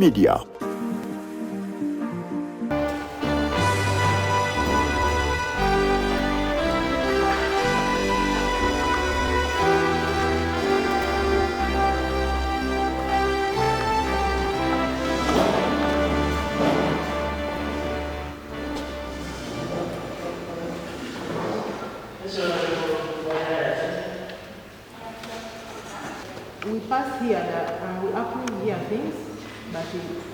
Media. We pass here and we approve here things, but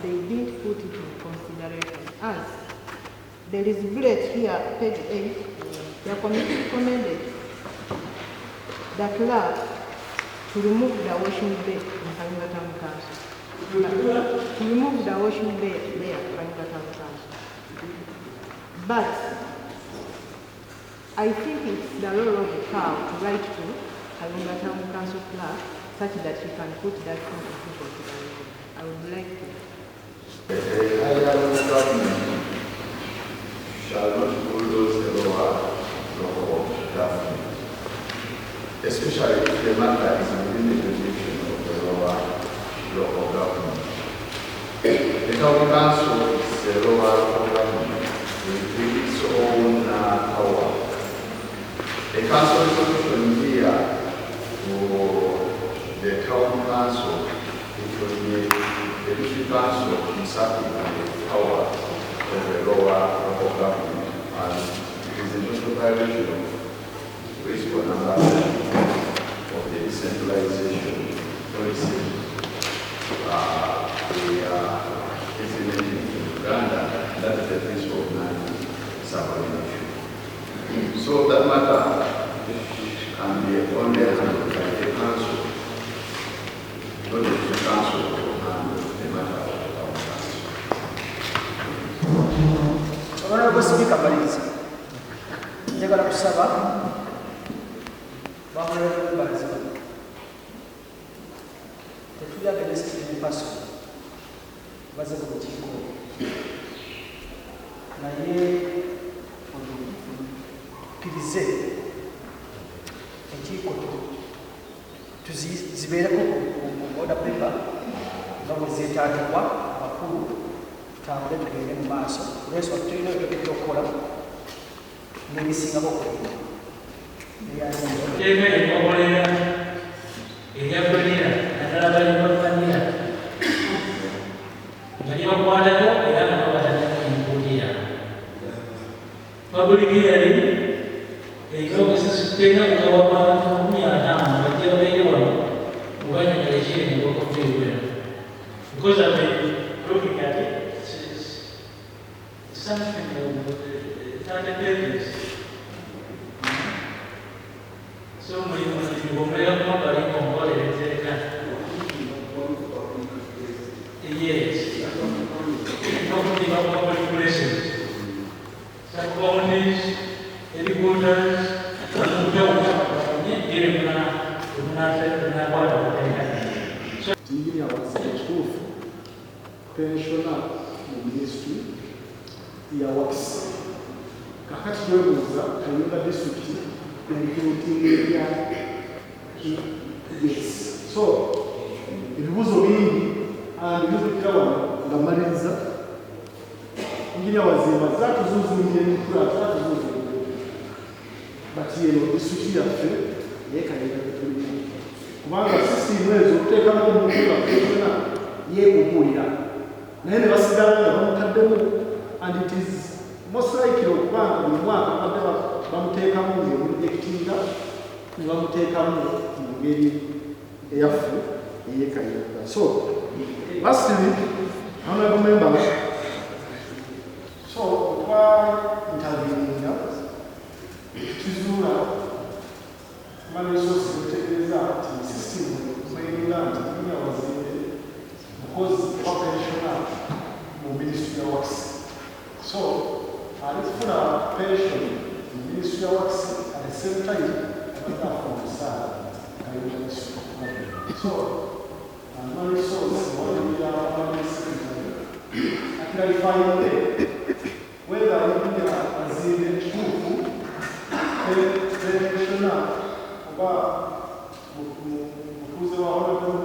they didn't put it in consideration. As there is bullet here, page 8, the committee recommended the clerk to remove the washing bay in Kayunga Town Council. To remove the washing bay there, Kayunga Town Council. But I think it's the role of the clerk to write to Kayunga Town Council clerk such that he can put that thing into consideration. I would like to. The government shall not bulldoze the lower government, especially if the matter is within the jurisdiction of the lower local government. The county council is the lower local government with its own power. The council resolution here for the town council, it will be the district council inserting the power of the lower local government, and it is a total violation of principle number 7 of the decentralization policy we are implementing in Uganda. That is the principle of non-subordination. So that matter can be only handled by the council. Not the council to handle the matter of the town council. Honorable Speaker Baliza, njagala kusaba honorable Baliza tetuli against any person baze ku kiiko naye tukkirize ekiiko tuzibeereko ku order paper nga bwe zeetaagibwa abakulu tutambule tugende mu maaso olwensonga tulina ebyokedde okukola n'ebisingako okukola eby'okolera ebyakolera naddala balibakkanira nga libakwatako era nga babatandika empuulira babulikirali ekyogesesitenda kugawa abantu 50 bajja babeere wano obanyagala ekirenge okuteebera because I've been looking at it. It's something of 30 pages. So we will make a company component. Yes. Talking about public relations. Some counties, headquarters, Tingini abasitufu pensiona mu ministry ya wakisi kakati twebuuza Kayunga district recruiting ya yes so ebibuzo bingi ebizukira wano nga maliriza ingini abazimba zatuzuzumye enkula zatuzuzumye bati eno district yaffe yekayunga tulimu kubanga sisi mwezo okuteekamu omukula pensiona yeekubuulira naye ne basigala nga bamutaddemu and it is most likely okubanga buli mwaka badde bamuteekamu ng'eprojectinga ne bamuteekamu mu ngeri eyaffe ey'ekayunga. So lastly, honorable members, so twa interveninga tuzuula manasosi wetegereza nti system z'Uganda ntinya wazimbe because of pensiona mu ministry ya wakisi. So alifuna pension mu ministry ya wakisi at the same time another from the side Kayunga district. So manasosi wabira clarifying whether ingina wazimbe kituufu pensiona oba mutuuze wa honorable